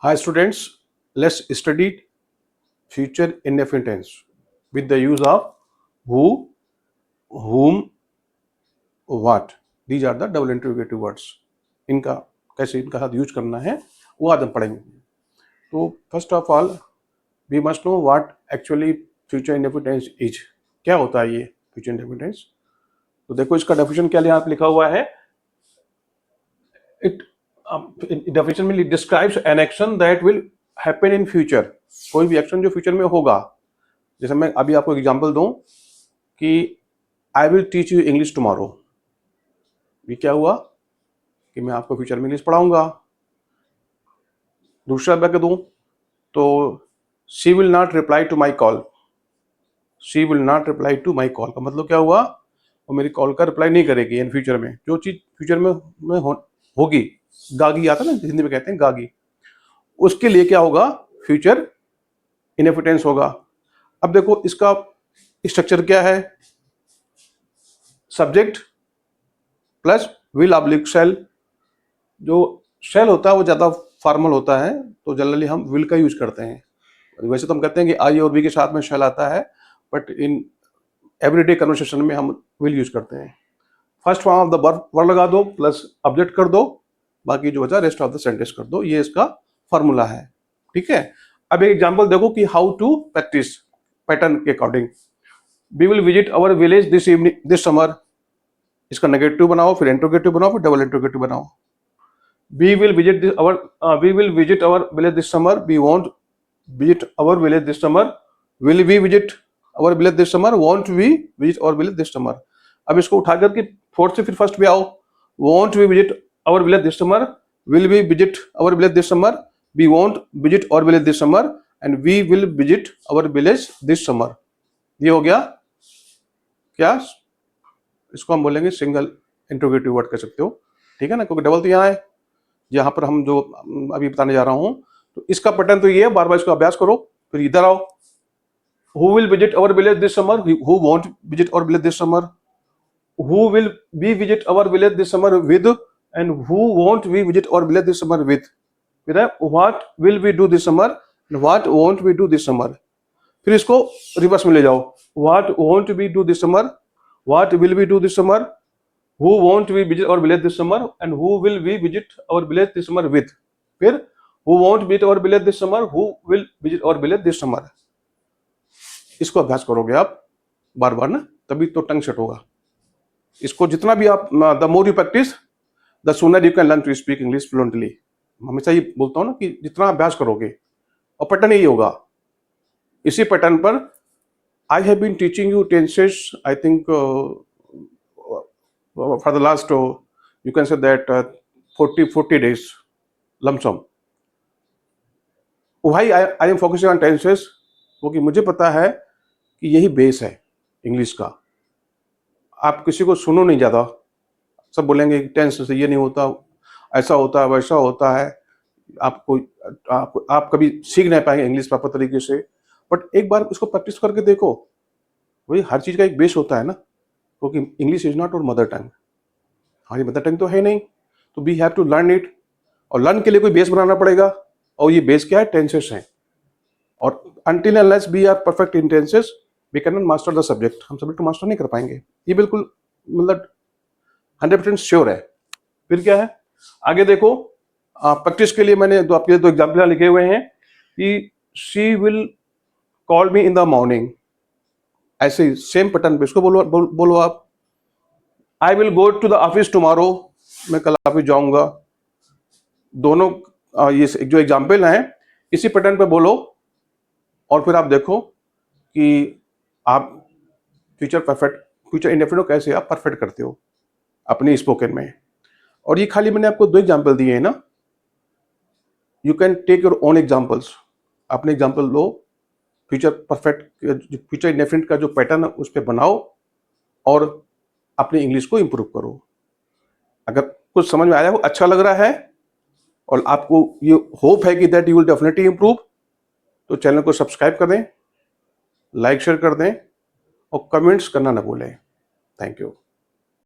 Hi students, let's study future indefinite tense with the use of who, whom, what. These are the double interrogative words. इनका कैसे इनका साथ use करना है वो आज हम पढ़ेंगे. तो first of all we must know what actually future indefinite tense is. क्या होता है ये फ्यूचर इंडेफिनिट टेंस? तो देखो इसका डेफिनेशन क्या यहाँ पे लिखा हुआ है. इट डेफिनेशन में describes an action that will happen in future. कोई भी एक्शन जो फ्यूचर में होगा. जैसे मैं अभी आपको एग्जांपल दूं कि I will teach you English tomorrow. ये क्या हुआ कि मैं आपको फ्यूचर में इंग्लिश पढ़ाऊंगा. दूसरा वाक्य दूं तो she will not reply to my call. She will not reply to my call का मतलब क्या हुआ, वो मेरी कॉल का रिप्लाई नहीं करेगी इन फ्यूचर में. जो चीज फ्यूचर में होगी, गागी आता ना हिंदी में कहते हैं गागी, उसके लिए क्या होगा, फ्यूचर इंडेफिनिट टेंस होगा. अब देखो इसका स्ट्रक्चर क्या है. Subject plus will oblique shall. जो शेल होता है वो ज़्यादा फॉर्मल होता है, तो जनरली हम विल का यूज करते हैं. वैसे तो हम कहते हैं कि आई और वी के साथ में शेल आता है, बट इन एवरीडे कन्वर्सेशन में हम विल यूज करते हैं. First form of the word लगा दो प्लस ऑब्जेक्ट कर दो, बाकी जो बचा रेस्ट ऑफ द सेंटेंस कर दो. ये इसका फॉर्मूला है. ठीक है. अब एक एग्जांपल देखो कि हाउ टू प्रैक्टिस पैटर्न के according. We will visit our village this evening this summer. इसका नेगेटिव बनाओ, फिर इंट्रोगेटिव बनाओ, फिर डबल इंट्रोगेटिव बनाओ. We will visit our village this summer. We won't visit our village this summer. Will we visit our village this summer. Won't we visit our village this summer. अब इसको उठा करके fourth से फिर first पे आओ. Won't we visit our village this summer. Will we visit our village this summer. We won't visit our village this summer and we will visit our village this summer. ये हो गया क्या, इसको हम बोलेंगे सिंगल इंट्रोगेटिव वर्ड कह सकते हो. ठीक है ना, क्योंकि डबल तो यहाँ है. यहाँ पर हम जो अभी बताने जा रहा हूँ, तो इसका पैटर्न तो ये है. बार बार इसको अभ्यास करो. फिर इधर आओ. Who will visit our village this summer. Who won't visit our village this summer. Who will we visit our village this summer with and who won't we visit our village this summer with. फिर है what will we do this summer and what won't we do this summer. फिर इसको reverse में ले जाओ. What won't we do this summer. What will we do this summer. Who won't we visit our village this summer and who will we visit our village this summer with. फिर who won't visit our village this summer, who will visit our village this summer. इसको अभ्यास करोगे आप बार बार ना, तभी तो टंग set होगा. इसको जितना भी आप the more you practise the sooner you can learn to speak English fluently. हमेशा ये बोलता हूँ ना कि जितना अभ्यास करोगे, और पैटर्न यही होगा. इसी पैटर्न पर I have been teaching you tenses I think for the last you can say that 40 days lump sum. Why I am focusing on tenses? क्योंकि मुझे पता है कि यही बेस है इंग्लिश का. आप किसी को सुनो नहीं ज़्यादा, सब बोलेंगे टेंस से ये नहीं होता, ऐसा होता है, वैसा होता है. आप कभी सीख नहीं पाएंगे इंग्लिश प्रॉपर तरीके से. बट एक बार इसको प्रैक्टिस करके देखो. वही हर चीज़ का एक बेस होता है ना, क्योंकि English is not our mother tongue. हमारी मदर टंग तो है नहीं, तो we have to learn it. और लर्न के लिए कोई बेस बनाना पड़ेगा, और ये बेस क्या है, टेंसेस हैं. और until unless we are perfect in tenses we can not master the subject. हम सब्जेक्ट को मास्टर नहीं कर पाएंगे. ये बिल्कुल मतलब 100% श्योर है. फिर क्या है आगे देखो. प्रैक्टिस के लिए मैंने आपके 2 एग्जाम्पल लिखे हुए हैं कि she will call me in the morning. ऐसे ही सेम पैटर्न पे इसको बोलो आप. I will go to the office tomorrow. मैं कल ऑफिस जाऊंगा. दोनों ये जो एग्जाम्पल हैं इसी पैटर्न पे बोलो, और फिर आप देखो कि आप फ्यूचर इंडेफिनिट कैसे आप परफेक्ट करते हो अपनी स्पोकन में. और ये खाली मैंने आपको 2 एग्जाम्पल दिए हैं ना. You can take your own examples. अपने एग्जाम्पल लो, फ्यूचर इंडेफिनिट का जो पैटर्न है उस पर बनाओ और अपनी इंग्लिश को इम्प्रूव करो. अगर कुछ समझ में आया हो, अच्छा लग रहा है और आपको ये होप है कि that you will definitely improve, तो चैनल को सब्सक्राइब कर दें, लाइक शेयर कर दें और कमेंट्स करना ना भूलें. Thank you.